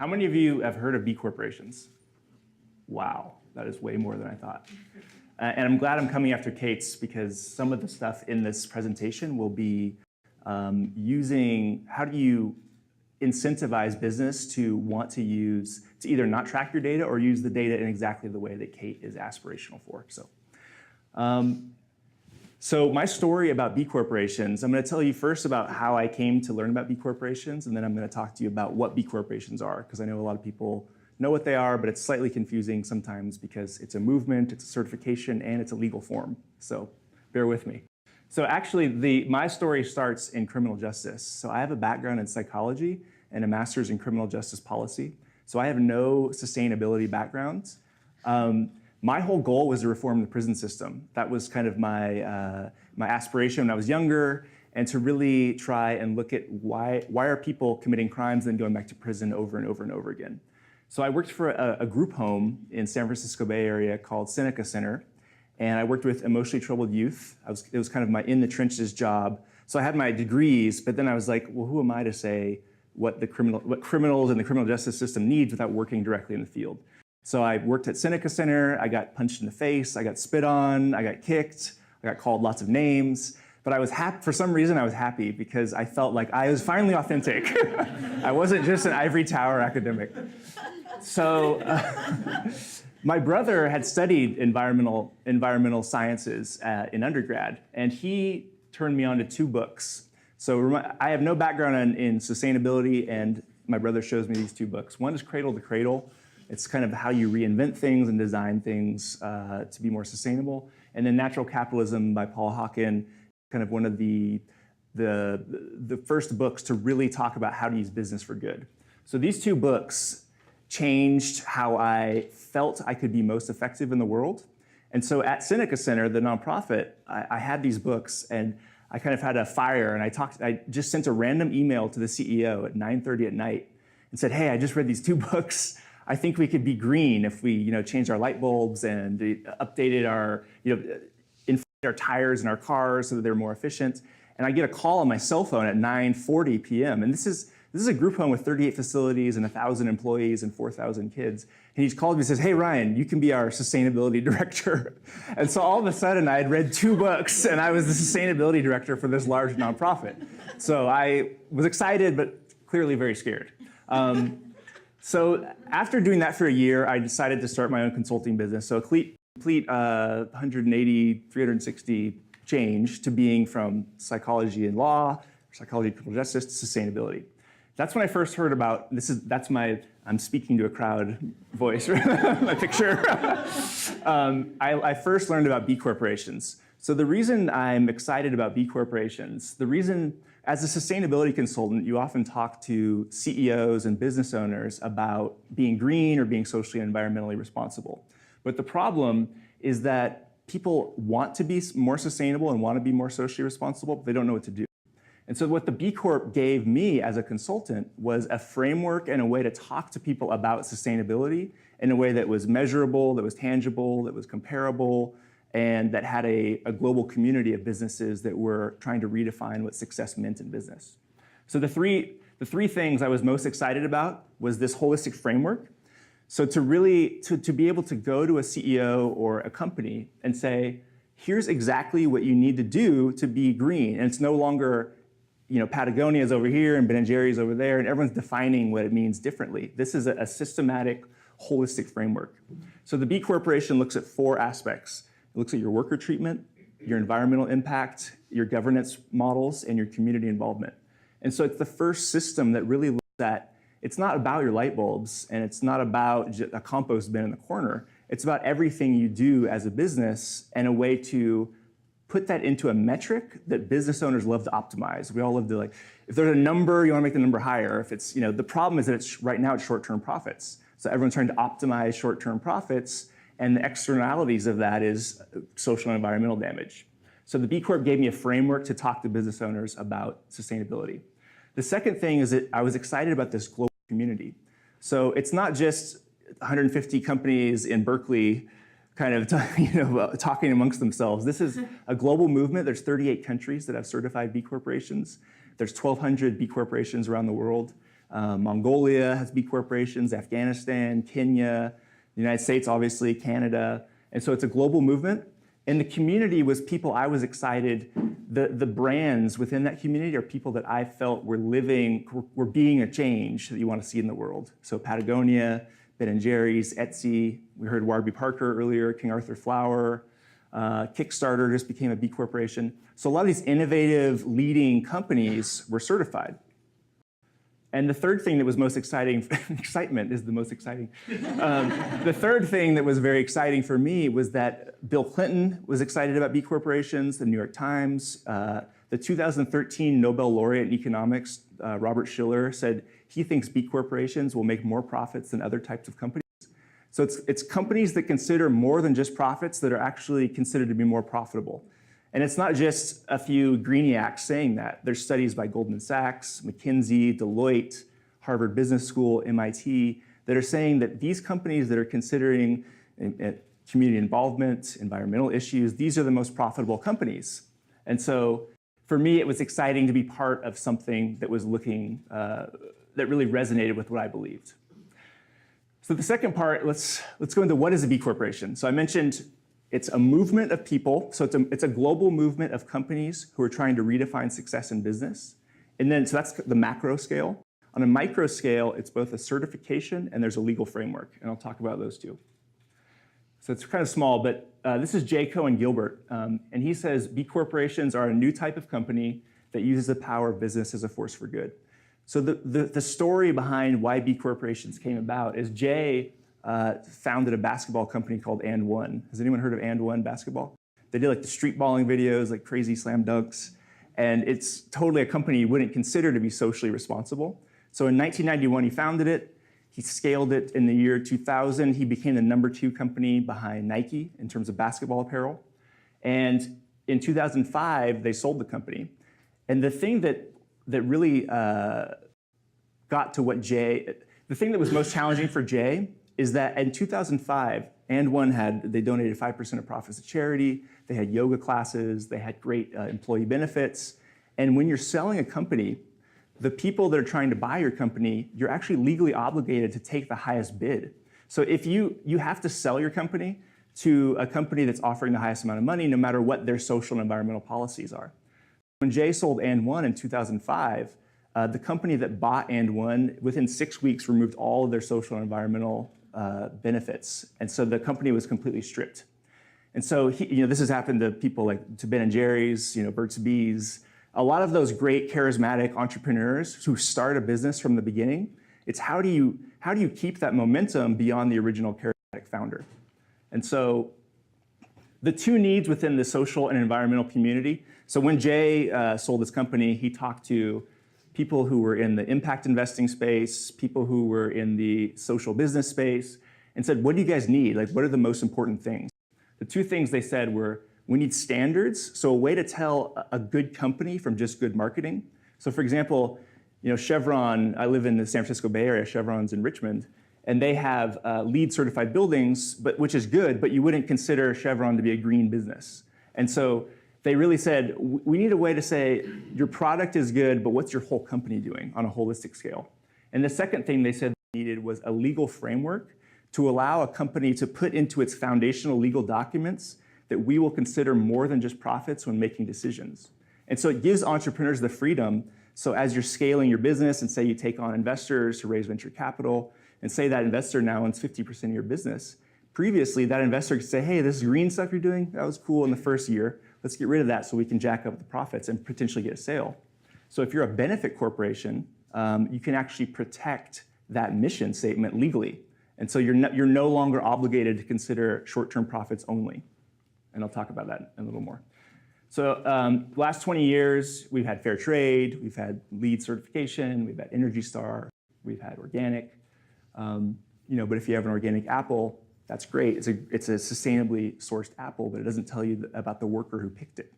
How many of you have heard of B corporations? Wow, that is way more than I thought. And I'm glad I'm coming after Kate's because some of the stuff in this presentation will be using how do you incentivize business to want to either not track your data or use the data in exactly the way that Kate is aspirational for. So my story about B corporations, I'm going to tell you first about how I came to learn about B corporations, and then I'm going to talk to you about what B corporations are, because I know a lot of people know what they are, but it's slightly confusing sometimes because it's a movement, it's a certification, and it's a legal form. So bear with me. So actually, my story starts in criminal justice. So I have a background in psychology and a master's in criminal justice policy. So I have no sustainability background. My whole goal was to reform the prison system. That was kind of my aspiration when I was younger, and to really try and look at why are people committing crimes and then going back to prison over and over and over again. So I worked for a group home in San Francisco Bay Area called Seneca Center, and I worked with emotionally troubled youth. It was kind of my in the trenches job. So I had my degrees, but then I was like, well, who am I to say what criminals and the criminal justice system needs without working directly in the field? So I worked at Seneca Center, I got punched in the face, I got spit on, I got kicked, I got called lots of names, but I was happy, for some reason I was happy because I felt like I was finally authentic. I wasn't just an ivory tower academic. So my brother had studied environmental sciences in undergrad, and he turned me on to 2 books. So I have no background in sustainability, and my brother shows me these 2 books. One is Cradle to Cradle. It's kind of how you reinvent things and design things to be more sustainable. And then Natural Capitalism by Paul Hawken, kind of one of the first books to really talk about how to use business for good. So these 2 books changed how I felt I could be most effective in the world. And so at Seneca Center, the nonprofit, I had these books, and I kind of had a fire, and I just sent a random email to the CEO at 9:30 at night and said, hey, I just read these 2 books. I think we could be green if we, changed our light bulbs and updated our, inflated our tires in our cars so that they're more efficient. And I get a call on my cell phone at 9:40 p.m. And this is a group home with 38 facilities and 1,000 employees and 4,000 kids. And he's called me and says, hey, Ryan, you can be our sustainability director. And so all of a sudden I had read 2 books and I was the sustainability director for this large nonprofit. So I was excited, but clearly very scared. So after doing that for a year, I decided to start my own consulting business. So a complete 180, 360 change to being from psychology and law, psychology and criminal justice to sustainability. That's when I first heard about, that's my, I'm speaking to a crowd voice, my picture. I first learned about B corporations. So the reason I'm excited about B corporations, as a sustainability consultant, you often talk to CEOs and business owners about being green or being socially and environmentally responsible. But the problem is that people want to be more sustainable and want to be more socially responsible, but they don't know what to do. And so what the B Corp gave me as a consultant was a framework and a way to talk to people about sustainability in a way that was measurable, that was tangible, that was comparable, and that had a global community of businesses that were trying to redefine what success meant in business. So the three things I was most excited about was this holistic framework. So to be able to go to a CEO or a company and say, here's exactly what you need to do to be green. And it's no longer, Patagonia's over here and Ben & Jerry's over there, and everyone's defining what it means differently. This is a systematic, holistic framework. So the B Corporation looks at 4 aspects. It looks at your worker treatment, your environmental impact, your governance models, and your community involvement. And so it's the first system that really looks at, it's not about your light bulbs, and it's not about a compost bin in the corner. It's about everything you do as a business and a way to put that into a metric that business owners love to optimize. We all love to, if there's a number, you want to make the number higher. If it's, the problem is that right now it's short-term profits. So everyone's trying to optimize short-term profits, and the externalities of that is social and environmental damage. So the B Corp gave me a framework to talk to business owners about sustainability. The second thing is that I was excited about this global community. So it's not just 150 companies in Berkeley kind of talking amongst themselves. This is a global movement. There's 38 countries that have certified B corporations. There's 1,200 B corporations around the world. Mongolia has B corporations, Afghanistan, Kenya, the United States, obviously, Canada. And so it's a global movement. And the community was people I was excited. The brands within that community are people that I felt were being a change that you want to see in the world. So Patagonia, Ben & Jerry's, Etsy, we heard Warby Parker earlier, King Arthur Flour, Kickstarter just became a B corporation. So a lot of these innovative leading companies were certified. And the third thing that was most exciting, excitement is the most exciting. The third thing that was very exciting for me was that Bill Clinton was excited about B corporations, the New York Times. The 2013 Nobel laureate in economics, Robert Shiller, said he thinks B corporations will make more profits than other types of companies. So it's companies that consider more than just profits that are actually considered to be more profitable. And it's not just a few greeniacs saying that. There's studies by Goldman Sachs, McKinsey, Deloitte, Harvard Business School, MIT, that are saying that these companies that are considering community involvement, environmental issues, these are the most profitable companies. And so for me, it was exciting to be part of something that was looking, that really resonated with what I believed. So the second part, let's go into what is a B corporation. So I mentioned it's a movement of people. So it's a global movement of companies who are trying to redefine success in business. And then, so that's the macro scale. On a micro scale, it's both a certification and there's a legal framework. And I'll talk about those two. So it's kind of small, but this is J. Cohen Gilbert. And he says, B corporations are a new type of company that uses the power of business as a force for good. So the story behind why B corporations came about is Jay founded a basketball company called And One. Has anyone heard of And One basketball? They did like the street balling videos, like crazy slam dunks. And it's totally a company you wouldn't consider to be socially responsible. So in 1991, he founded it. He scaled it in the year 2000. He became the #2 company behind Nike in terms of basketball apparel. And in 2005, they sold the company. And the thing that really got to what Jay, the thing that was most challenging for Jay is that in 2005, And One they donated 5% of profits to charity, they had yoga classes, they had great employee benefits. And when you're selling a company, the people that are trying to buy your company, you're actually legally obligated to take the highest bid. So if you have to sell your company to a company that's offering the highest amount of money, no matter what their social and environmental policies are. When Jay sold And One in 2005, the company that bought And One, within 6 weeks, removed all of their social and environmental benefits. And so the company was completely stripped. And so this has happened to people like to Ben & Jerry's, Burt's Bees, a lot of those great charismatic entrepreneurs who start a business from the beginning. It's how do you keep that momentum beyond the original charismatic founder? And so the two needs within the social and environmental community. So when Jay sold his company, he talked to people who were in the impact investing space, people who were in the social business space, and said, what do you guys need? Like, what are the most important things? The two things they said were, we need standards, so a way to tell a good company from just good marketing. So for example, Chevron, I live in the San Francisco Bay Area, Chevron's in Richmond, and they have LEED certified buildings, which is good, but you wouldn't consider Chevron to be a green business. And so they really said, we need a way to say, your product is good, but what's your whole company doing on a holistic scale? And the second thing they said they needed was a legal framework to allow a company to put into its foundational legal documents that we will consider more than just profits when making decisions. And so it gives entrepreneurs the freedom. So as you're scaling your business and say you take on investors to raise venture capital, and say that investor now owns 50% of your business, previously that investor could say, hey, this green stuff you're doing, that was cool in the first year. Let's get rid of that so we can jack up the profits and potentially get a sale. So if you're a benefit corporation, you can actually protect that mission statement legally. And so you're no longer obligated to consider short-term profits only. And I'll talk about that in a little more. So last 20 years, we've had fair trade, we've had LEED certification, we've had Energy Star, we've had organic. But if you have an organic apple, that's great. It's a sustainably sourced apple, but it doesn't tell you about the worker who picked it.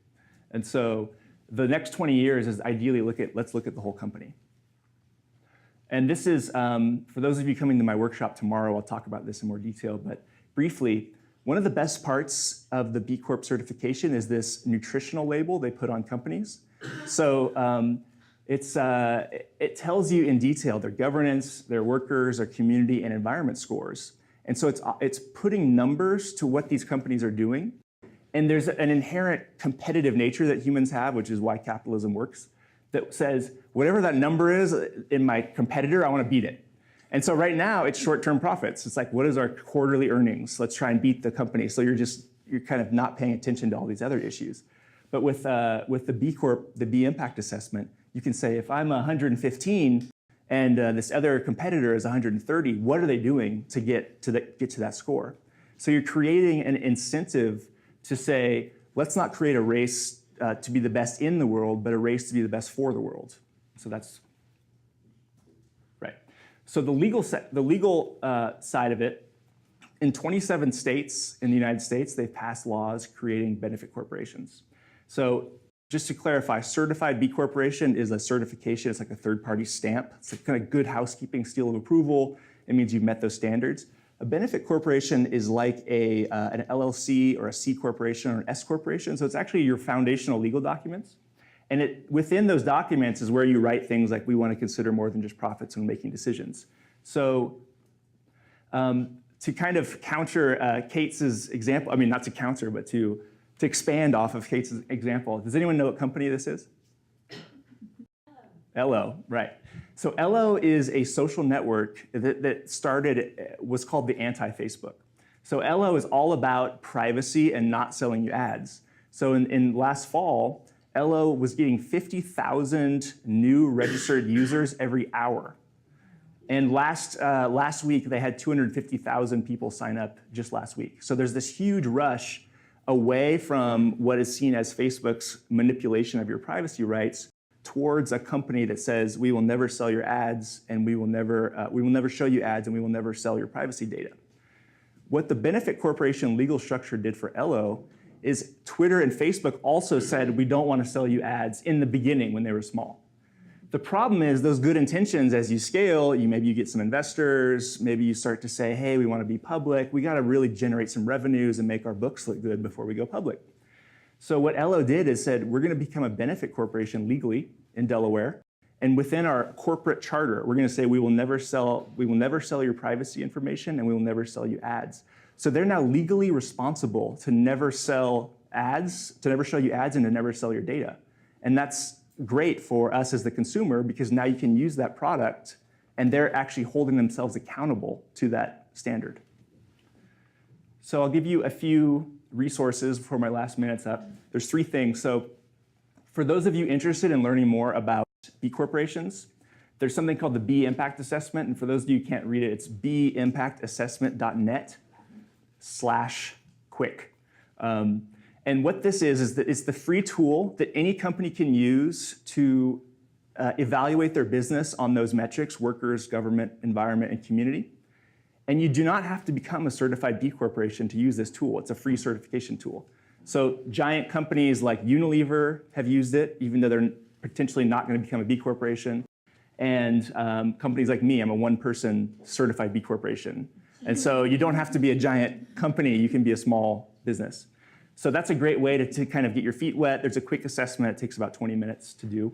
And so the next 20 years is ideally let's look at the whole company. And this is, for those of you coming to my workshop tomorrow, I'll talk about this in more detail, but briefly, one of the best parts of the B Corp certification is this nutritional label they put on companies. So It tells you in detail their governance, their workers, their community, and environment scores. And so it's putting numbers to what these companies are doing. And there's an inherent competitive nature that humans have, which is why capitalism works, that says, whatever that number is in my competitor, I want to beat it. And so right now, it's short-term profits. It's like, what is our quarterly earnings? Let's try and beat the company. So you're kind of not paying attention to all these other issues. But with the B Corp, the B impact assessment, you can say, if I'm 115 and this other competitor is 130, what are they doing to get to that score? So you're creating an incentive to say, let's not create a race to be the best in the world, but a race to be the best for the world. So that's right. So the legal side of it, in 27 states in the United States, they've passed laws creating benefit corporations. So just to clarify, certified B Corporation is a certification. It's like a third-party stamp. It's a kind of good housekeeping seal of approval. It means you've met those standards. A benefit corporation is like an LLC or a C corporation or an S corporation. So it's actually your foundational legal documents. And within those documents is where you write things like, we want to consider more than just profits when making decisions. So to kind of counter Kate's example, I mean, not to counter, but to expand off of Kate's example, does anyone know what company this is? Ello, right. So Ello is a social network that was called the anti-Facebook. So Ello is all about privacy and not selling you ads. So in last fall, Ello was getting 50,000 new registered users every hour. And last week, they had 250,000 people sign up just last week. So there's this huge rush away from what is seen as Facebook's manipulation of your privacy rights towards a company that says, we will never sell your ads, and we will never show you ads, and we will never sell your privacy data. What the benefit corporation legal structure did for Ello is Twitter and Facebook also said, we don't want to sell you ads in the beginning when they were small. The problem is those good intentions, as you scale, maybe you get some investors, maybe you start to say, hey, we want to be public. We got to really generate some revenues and make our books look good before we go public. So what Ello did is said, we're going to become a benefit corporation legally in Delaware. And within our corporate charter, we're going to say we will never sell your privacy information, and we will never sell you ads. So they're now legally responsible to never sell ads, to never show you ads, and to never sell your data. And that's great for us as the consumer, because now you can use that product and they're actually holding themselves accountable to that standard. So I'll give you a few resources before my last minute's up. There's 3 things. So for those of you interested in learning more about B corporations, there's something called the B Impact Assessment. And for those of you who can't read it, it's bimpactassessment.net/quick. And what this is that it's the free tool that any company can use to evaluate their business on those metrics: workers, government, environment, and community. And you do not have to become a certified B Corporation to use this tool. It's a free certification tool. So giant companies like Unilever have used it, even though they're potentially not going to become a B Corporation. And companies like me, I'm a one-person certified B Corporation. And so you don't have to be a giant company. You can be a small business. So that's a great way to kind of get your feet wet. There's a quick assessment. It takes about 20 minutes to do.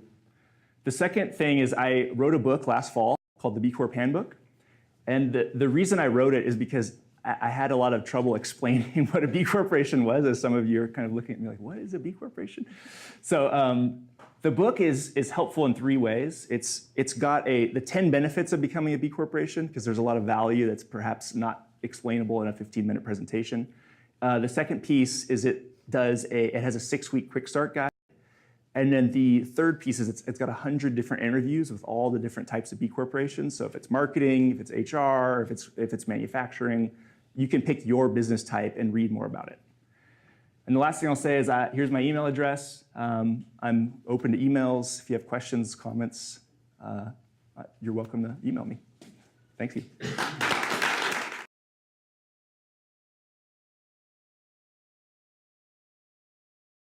The second thing is I wrote a book last fall called the B Corp Handbook. And the reason I wrote it is because I had a lot of trouble explaining what a B Corporation was, as some of you are kind of looking at me like, what is a B Corporation? So the book is helpful in 3 ways. It's got the 10 benefits of becoming a B Corporation, because there's a lot of value that's perhaps not explainable in a 15-minute presentation. The second piece is it has a 6-week quick start guide. And then the third piece is it's got 100 different interviews with all the different types of B corporations. So if it's marketing, if it's HR, if it's manufacturing, you can pick your business type and read more about it. And the last thing I'll say is here's my email address. I'm open to emails. If you have questions, comments, you're welcome to email me. Thank you.